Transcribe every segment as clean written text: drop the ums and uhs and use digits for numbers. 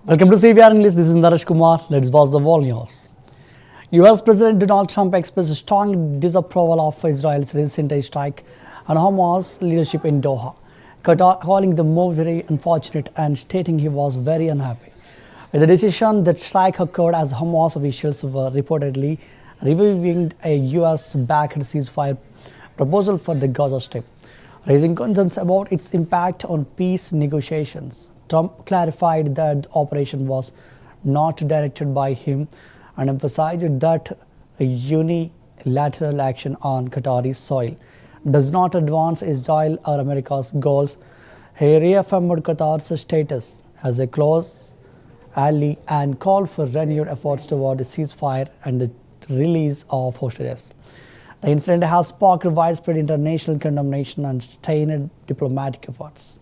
Welcome to CVR English. This is Naresh Kumar. Let's watch the world news. US President Donald Trump expressed strong disapproval of Israel's recent strike on Hamas leadership in Doha, calling the move very unfortunate and stating he was very unhappy with the decision. That strike occurred as Hamas officials were reportedly reviewing a US-backed ceasefire proposal for the Gaza Strip, raising concerns about its impact on peace negotiations. Trump clarified that the operation was not directed by him and emphasized that a unilateral action on Qatari soil does not advance Israel or America's goals. He reaffirmed Qatar's status as a close ally and called for renewed efforts toward a ceasefire and the release of hostages. The incident has sparked widespread international condemnation and strained diplomatic efforts.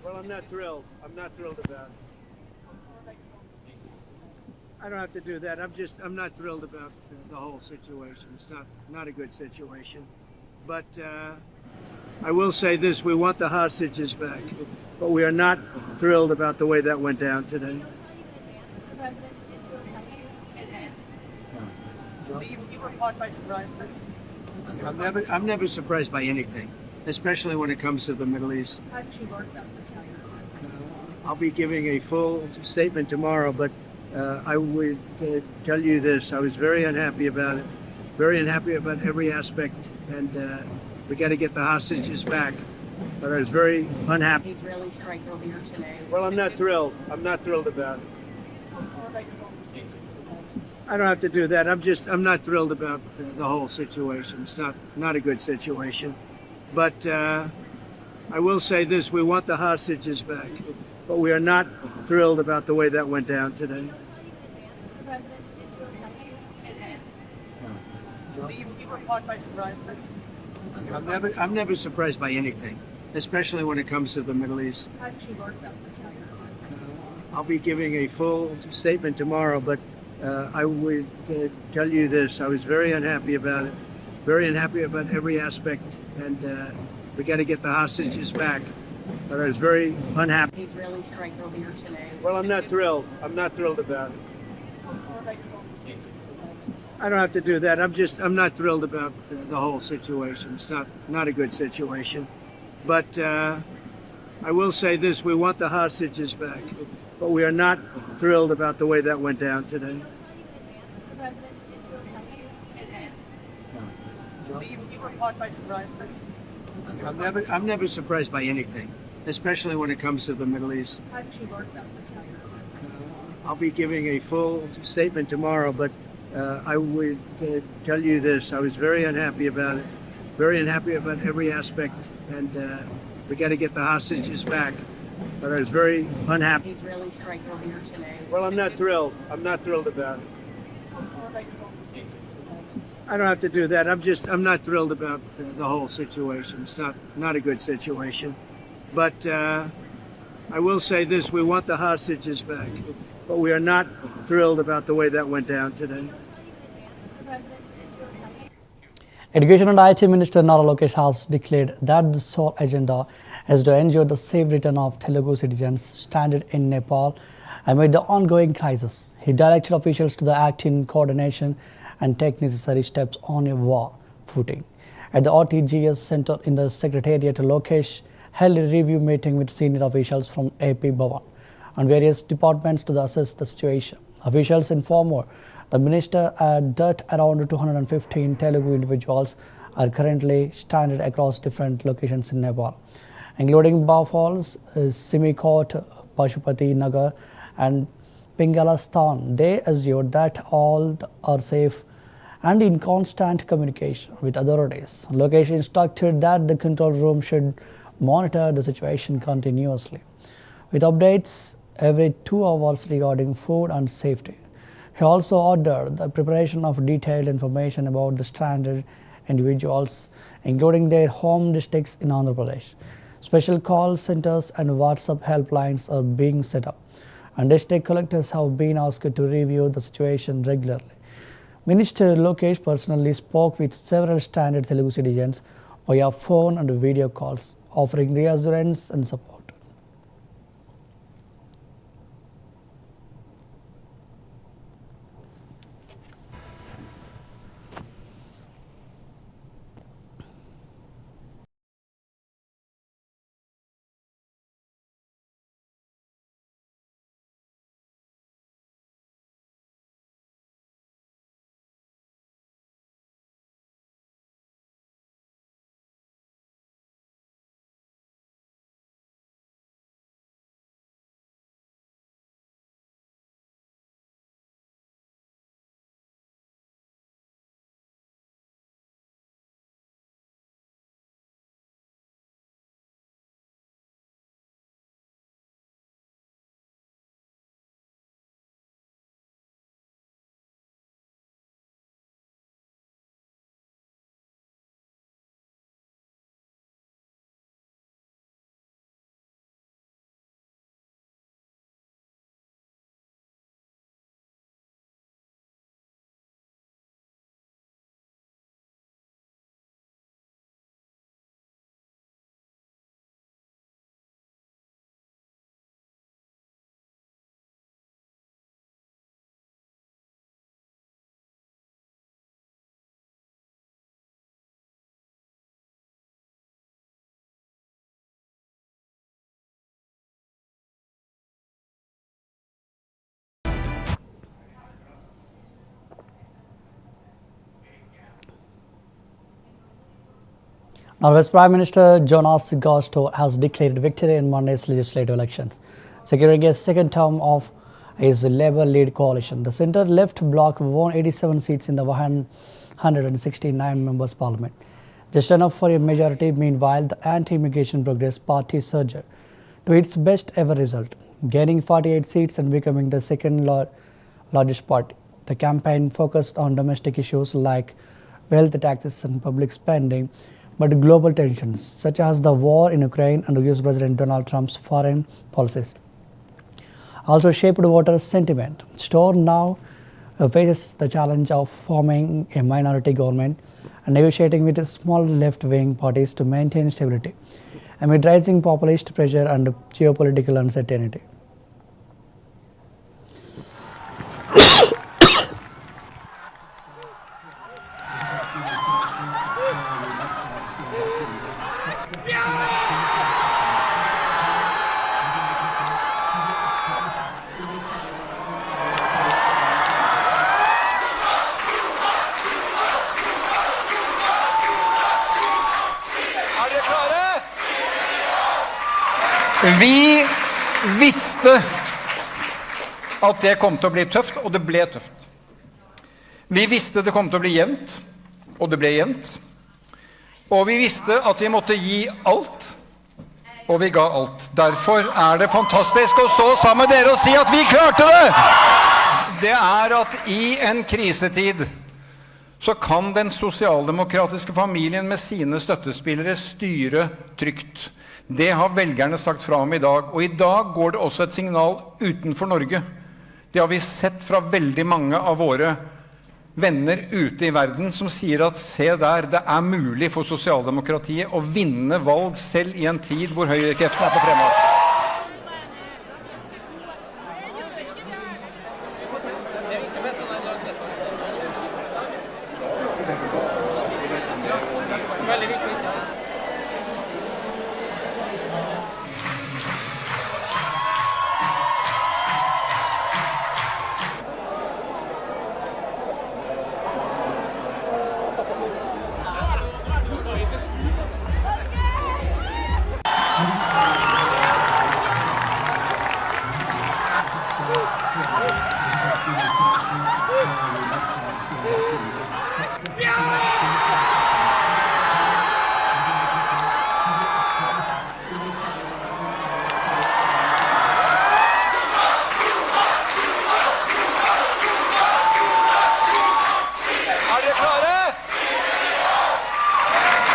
Well, I'm not thrilled. I'm not thrilled about it. I don't have to do that. I'm not thrilled about the whole situation. It's not a good situation. But I will say this: we want the hostages back, but we are not thrilled about the way that went down today. Mr. President, is your timing advanced? So you were caught by surprise, sir? I'm never surprised by anything, especially when it comes to the Middle East. How did you learn about this? I'll be giving a full statement tomorrow, but I would tell you this: I was very unhappy about it, very unhappy about every aspect, and we got to get the hostages back. But I was very unhappy. Israeli strike earlier today. Well, I'm not thrilled. I'm not thrilled about it. I don't have to do that. I'm not thrilled about the whole situation. It's not a good situation. But I will say this: we want the hostages back, but we are not thrilled about the way that went down today. Mr. President, is your timing advanced? So you were caught by surprise, sir? I'm never surprised by anything, especially when it comes to the Middle East. How did you learn about this? I'll be giving a full statement tomorrow, but I would tell you this: I was very unhappy about it, very unhappy about every aspect, and we got to get the hostages back. But I was very unhappy. Israeli strike earlier today. Well, I'm not thrilled. I'm not thrilled about it. I don't have to do that. I'm not thrilled about the whole situation. It's not a good situation. But I will say this: we want the hostages back, but we are not thrilled about the way that went down today. Mr. President, is your timing advanced? So you were caught by surprise, sir? I'm never surprised by anything, especially when it comes to the Middle East. How did you learn about this? I'll be giving a full statement tomorrow, but I would tell you this: I was very unhappy about it, very unhappy about every aspect, and we got to get the hostages back. But I was very unhappy. Israeli strike earlier today. Well, I'm not thrilled. I'm not thrilled about it. I don't have to do that. I'm not thrilled about the whole situation. It's not a good situation. But I will say this: we want the hostages back, but we are not thrilled about the way that went down today. Mr. President, is your timing? Education and IT Minister Nara Lokesh has declared that the sole agenda is to ensure the safe return of Telugu citizens stranded in Nepal amid the ongoing crisis. He directed officials to act in coordination and take necessary steps on a war footing. At the RTGS Center in the Secretariat, Lokesh held a review meeting with senior officials from AP Bhavan and various departments to assess the situation. Officials informed the minister that around 215 Telugu individuals are currently stranded across different locations in Nepal, including Bafals, Simikot, Pashupati Nagar, and Pingalastan. They assured that all are safe and in constant communication with authorities. Lokesh instructed that the control room should monitor the situation continuously, with updates every 2 hours regarding food and safety. He also ordered the preparation of detailed information about the stranded individuals, including their home districts in Andhra Pradesh. Special call centers and WhatsApp helplines are being set up, and district collectors have been asked to review the situation regularly. Minister Lokesh personally spoke with several stranded Telugu citizens via phone and video calls, offering reassurance and support. Norway's Prime Minister Jonas Gahr Store has declared victory in Monday's legislative elections, securing a second term of his Labour-led coalition. The centre-left bloc won 87 seats in the 169 members parliament, just enough for a majority. Meanwhile, the anti-immigration Progress Party surged to its best ever result, gaining 48 seats and becoming the second largest party. The campaign focused on domestic issues like wealth taxes and public spending, but global tensions such as the war in Ukraine and US President Donald Trump's foreign policies also shaped voter sentiment. Store now faces the challenge of forming a minority government and negotiating with small left-wing parties to maintain stability amid rising populist pressure and geopolitical uncertainty. Vi visste at det kom til å bli tøft, og det ble tøft. Vi visste det kom til å bli jevnt, og det ble jevnt. Og vi visste at vi måtte gi alt, og vi ga alt. Derfor er det fantastisk å stå sammen med dere og si at vi klarte det! Det er at i en krisetid så kan den sosialdemokratiske familien med sine støttespillere styre trygt. Det har velgerne sagt fra om i dag, og i dag går det også et signal utenfor Norge. Det har vi sett fra veldig mange av våre venner ute i verden som sier at se der, det er mulig for sosialdemokratiet å vinne valg selv i en tid hvor høyrekreftene er på fremmarsj.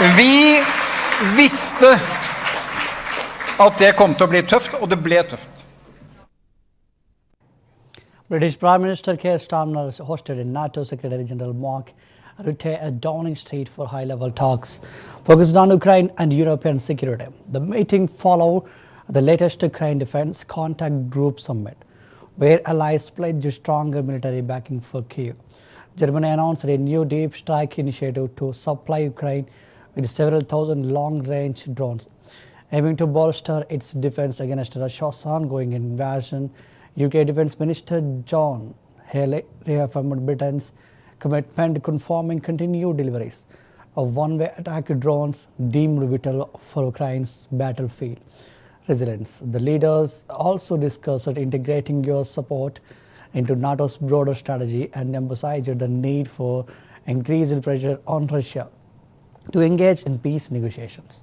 Vi visste at det kom til å bli tøft, og det ble tøft. British Prime Minister Keir Starmer hosted a NATO Secretary General Mark Rutte at Downing Street for high-level talks focused on Ukraine and European security. The meeting followed the latest Ukraine Defense Contact Group summit, where allies pledged stronger military backing for Kyiv. Germany announced a new deep strike initiative to supply Ukraine with several thousand long-range drones, aiming to bolster its defense against Russia's ongoing invasion. UK Defence Minister John Healey reaffirmed Britain's commitment, confirming continued deliveries of one-way attack drones deemed vital for Ukraine's battlefield resilience. The leaders also discussed integrating US support into NATO's broader strategy and emphasized the need for increased pressure on Russia to engage in peace negotiations.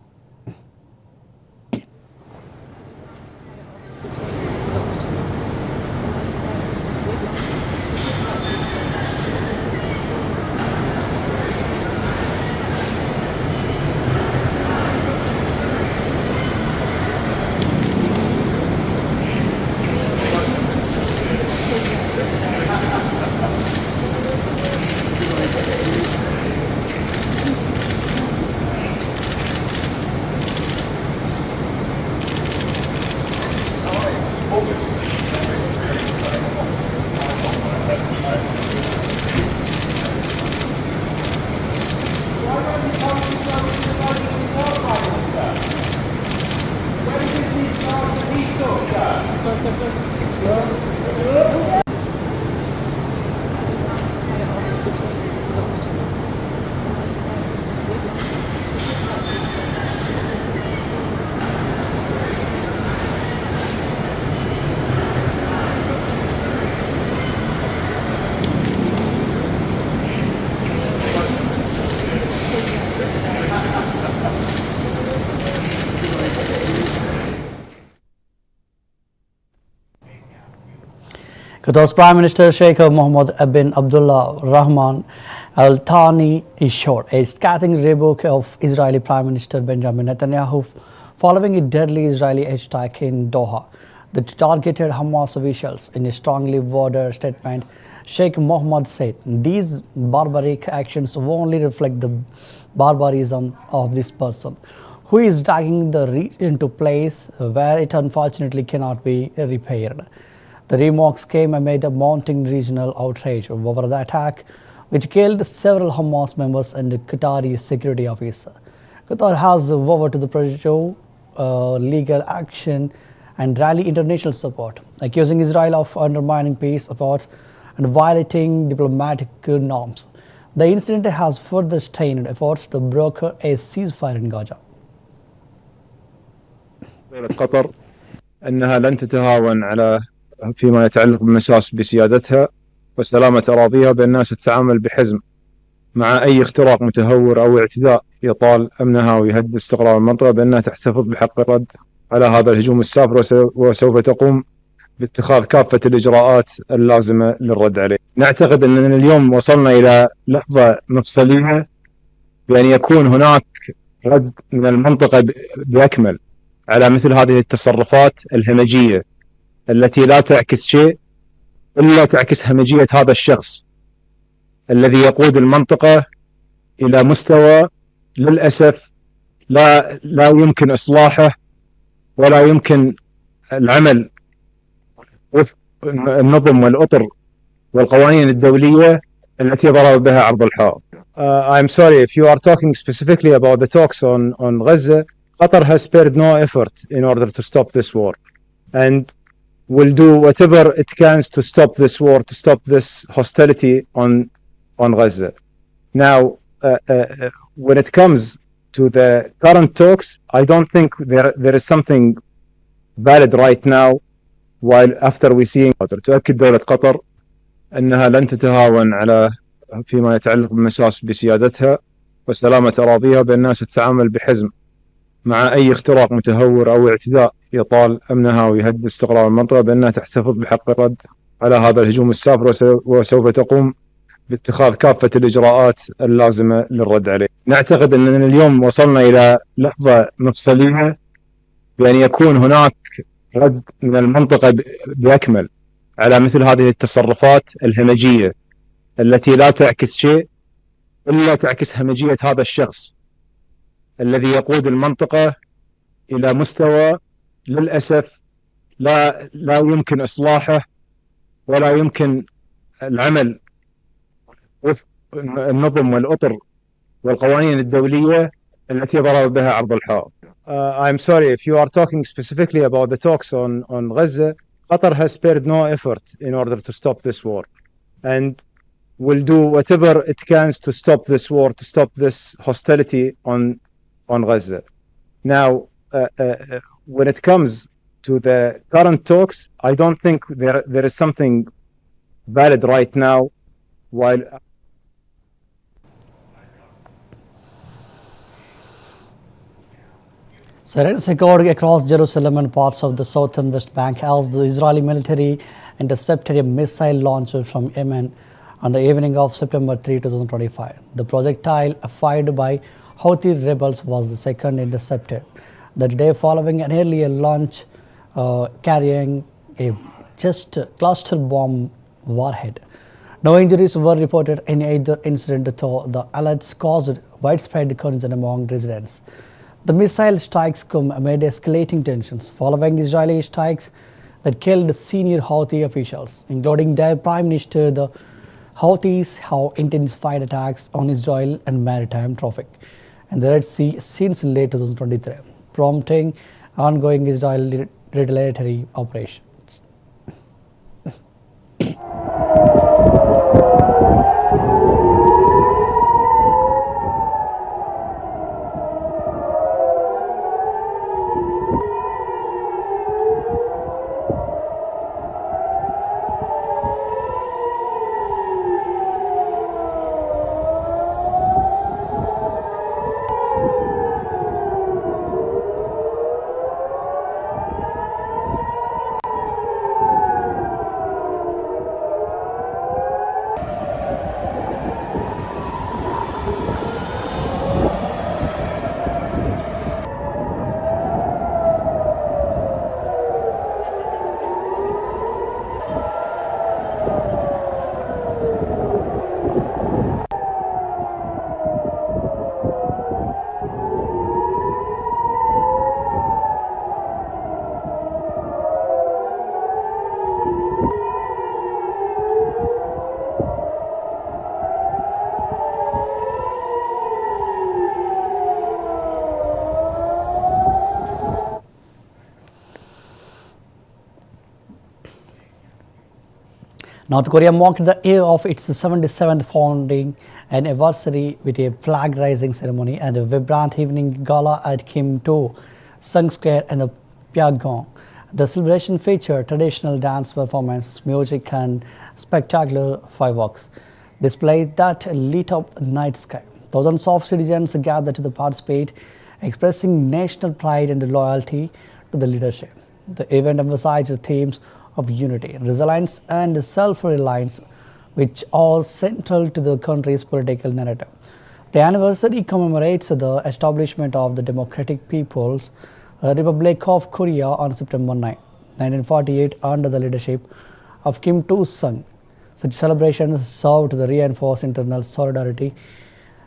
Qatars Prime Minister Sheikh Mohammed bin Abdullah Rahman Al Thani issued a scathing rebuke of Israeli Prime Minister Benjamin Netanyahu following a deadly Israeli airstrike in Doha that targeted Hamas officials. In a strongly worded statement, Sheikh Mohammed said, "These barbaric actions only reflect the barbarism of this person, who is dragging the region to place where it unfortunately cannot be repaired." The remarks came amid a mounting regional outrage over the attack, which killed several Hamas members and a Qatari security officer. Qatar has vowed to the pursue legal action and rally international support, accusing Israel of undermining peace efforts and violating diplomatic norms. The incident has further strained efforts to broker a ceasefire in Gaza. قطر أنها لن تتهاون على فيما يتعلق بالمساس بسيادتها وسلامة أراضيها، بأن الناس تتعامل بحزم مع أي اختراق متهور أو اعتداء يطال أمنها ويهدد استقرار المنطقة، بأنها تحتفظ بحق الرد على هذا الهجوم السافر، وسوف تقوم باتخاذ كافة الإجراءات اللازمة للرد عليه. نعتقد أننا اليوم وصلنا إلى لحظة مفصلية بأن يكون هناك رد من المنطقة بأكمل على مثل هذه التصرفات الهمجية التي لا تعكس شيء إلا تعكس همجية هذا الشخص الذي يقود المنطقة إلى مستوى للأسف لا يمكن إصلاحه ولا يمكن العمل وفق النظم والأطر والقوانين الدولية التي ضرب بها عرض الحائط. I'm sorry if you are talking specifically about the talks on Gaza. Qatar has spared no effort in order to stop this war and will do whatever it can to stop this war, to stop this hostility on Gaza. Now, when it comes to the current talks, I don't think there is something valid right now. While after we see تؤكد دولة قطر أنها لن تتهاون على فيما يتعلق بالمساس بسيادتها وسلامة أراضيها، بأن الناس تتعامل بحزم مع أي اختراق متهور أو اعتداء يطال أمنها ويهدد استقرار المنطقة، بأنها تحتفظ بحق الرد على هذا الهجوم السافر، وسوف تقوم باتخاذ كافة الإجراءات اللازمة للرد عليه. نعتقد أننا اليوم وصلنا إلى لحظة مفصلية بأن يكون هناك رد من المنطقة بأكمل على مثل هذه التصرفات الهمجية التي لا تعكس شيء إلا تعكس همجية هذا الشخص الذي يقود المنطقة إلى مستوى للأسف لا يمكن إصلاحه ولا يمكن العمل وفق النظم والأطر والقوانين الدولية التي ضرب بها عرض الحائط. I'm sorry if you are talking specifically about the talks on Gaza. Qatar has spared no effort in order to stop this war and will do whatever it can to stop this war, to stop this hostility on Gaza. Now, when it comes to the current talks, I don't think there is something valid right now. While Sirens echoed across Jerusalem and parts of the southern West Bank as the Israeli military intercepted a missile launched from Yemen on the evening of September 3, 2025. The projectile fired by Houthi rebels was the second intercepted the day following an earlier launch carrying a just cluster bomb warhead. No injuries were reported in either incident, though the alerts caused widespread concern among residents. The missile strikes come amid escalating tensions following Israeli strikes that killed senior Houthi officials, including their prime minister. The Houthis have intensified attacks on Israel and maritime traffic and the Red Sea since late 2023, prompting ongoing Israeli retaliatory operations. North Korea marked the year of its 77th founding anniversary with a flag-raising ceremony and a vibrant evening gala at Kim Il-sung Square in the Pyongyang. The celebration featured traditional dance performances, music, and spectacular fireworks displays that lit up the night sky. Thousands of citizens gathered to participate, expressing national pride and loyalty to the leadership. The event emphasized the themes of unity, resilience, and self-reliance, which are central to the country's political narrative. The anniversary commemorates the establishment of the Democratic People's Republic of Korea on September 9, 1948, under the leadership of Kim Il-sung. Such celebrations serve to reinforce internal solidarity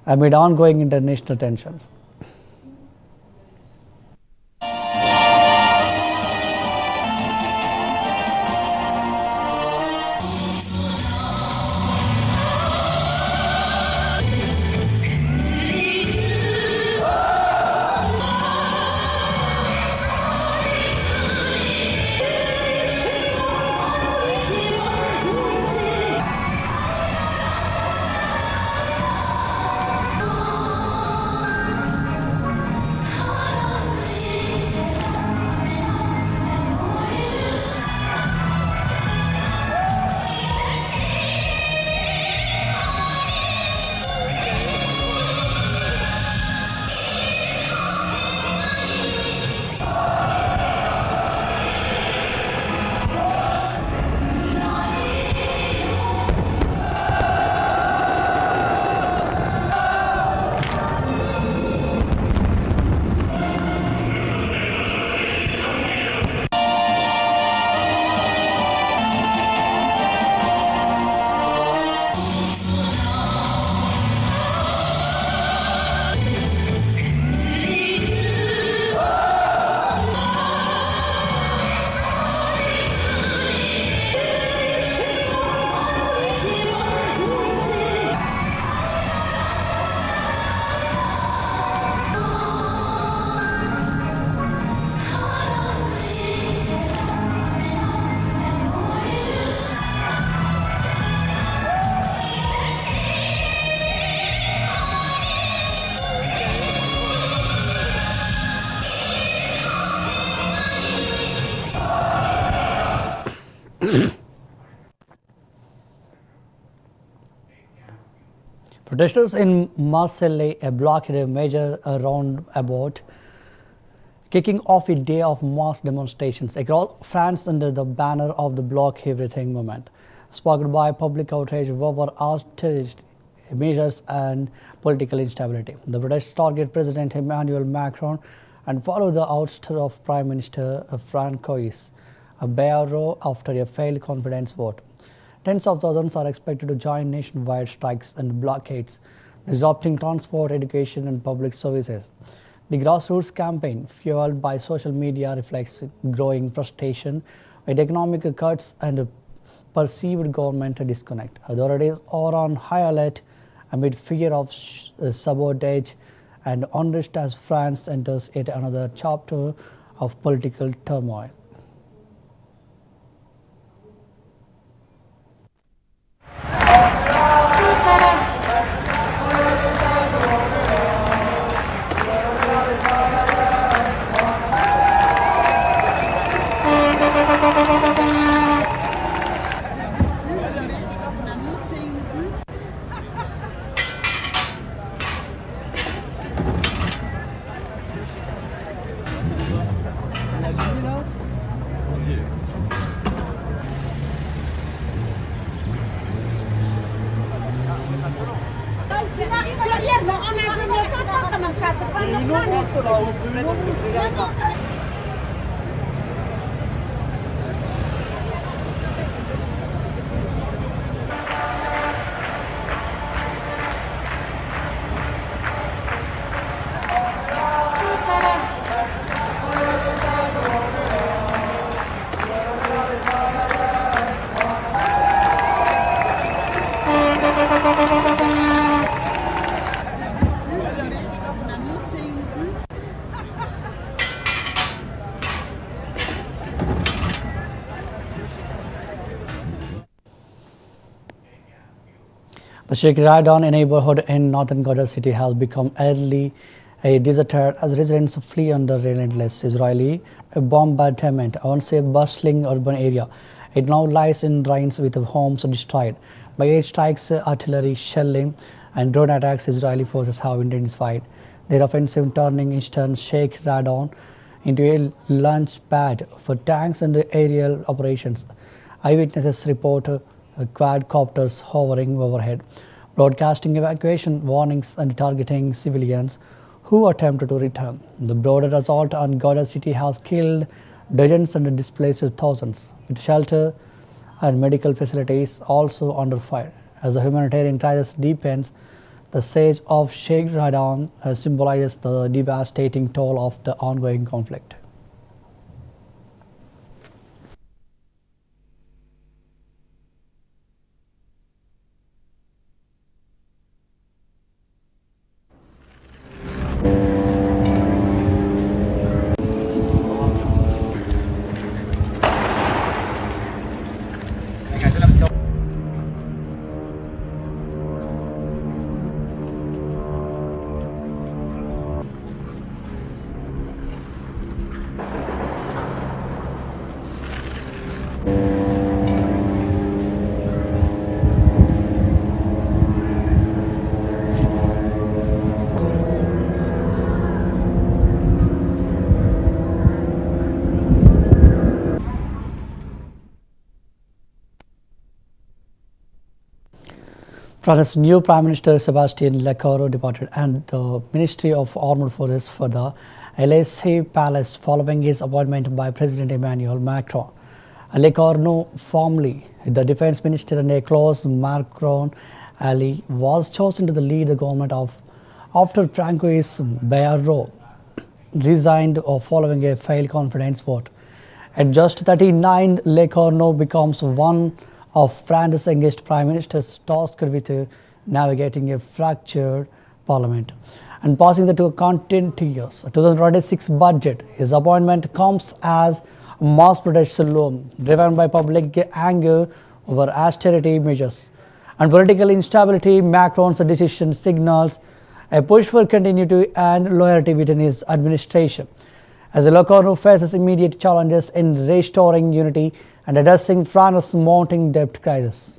amid ongoing international tensions. Protesters in Marseille blocked a major roundabout, kicking off a day of mass demonstrations across France under the banner of the Block Everything movement, sparked by public outrage over austerity measures and political instability. The protests target President Emmanuel Macron and follow the ouster of Prime Minister Francois Bayrou after a failed confidence vote. Tens of thousands are expected to join nationwide strikes and blockades, disrupting transport, education, and public services. The grassroots campaign, fueled by social media, reflects growing frustration with economic cuts and a perceived government disconnect. Authorities are on high alert amid fear of sabotage and unrest as France enters yet another chapter of political turmoil. The Sheikh Radon, a neighborhood in northern Gaza City, has become early a deserted as residents flee under relentless Israeli bombardment. Once a bustling urban area, it now lies in ruins with homes destroyed by air strikes, artillery shelling, and drone attacks. Israeli forces have intensified their offensive, turning eastern Sheikh Radon into a launch pad for tanks and aerial operations. Eyewitnesses report quadcopters hovering overhead, broadcasting evacuation warnings and targeting civilians who attempted to return. The broader assault on Gaza City has killed dozens and displaced thousands, with shelter and medical facilities also under fire. As the humanitarian crisis deepens, the siege of Sheikh Radon symbolizes the devastating toll of the ongoing conflict. France's new Prime Minister Sébastien Lecornu departed and the Ministry of Armed Forces for the Élysée Palace following his appointment by President Emmanuel Macron. Lecornu, formerly the Defense Minister and a close Macron ally, was chosen to lead the government after Francois Bayrou resigned following a failed confidence vote. At just 39, Lecornu becomes one of France's youngest prime ministers tasked with navigating a fractured parliament and passing the two contentious 2026 budget. His appointment comes as mass protests loom, driven by public anger over austerity measures and political instability. Macron's decision signals a push for continuity and loyalty within his administration, as Lecornu faces immediate challenges in restoring unity and addressing France's mounting debt crisis.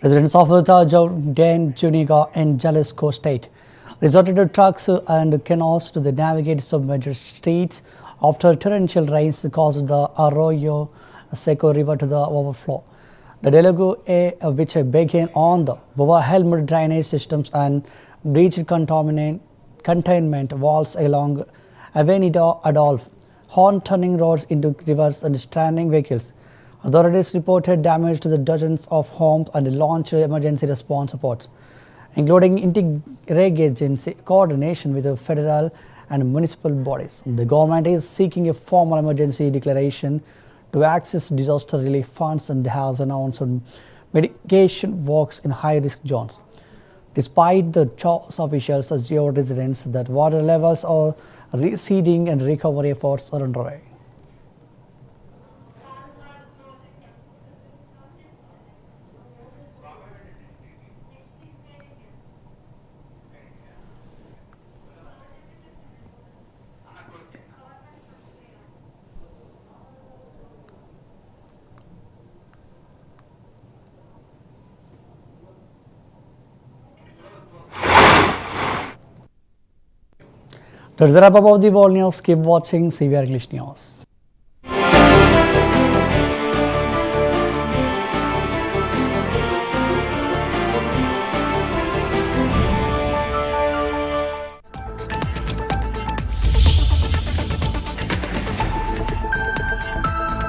Residents of the Jordan, Juniga and Jalisco state resorted to trucks and canals to navigate submerged streets after torrential rains caused the Arroyo Seco River to the overflow. The Telugu, which began on the overwhelmed drainage systems and breached containment walls along Avenida Adolph, horn-turning roads into rivers and stranding vehicles. Authorities reported damage to the dozens of homes and launched emergency response efforts, including interagency coordination with the federal and municipal bodies. The government is seeking a formal emergency declaration to access disaster relief funds and has announced mitigation works in high-risk zones. Despite the chaos, officials assure residents that water levels are receding and recovery efforts are underway. That's the wrap up of the world news. Keep watching CVR English News.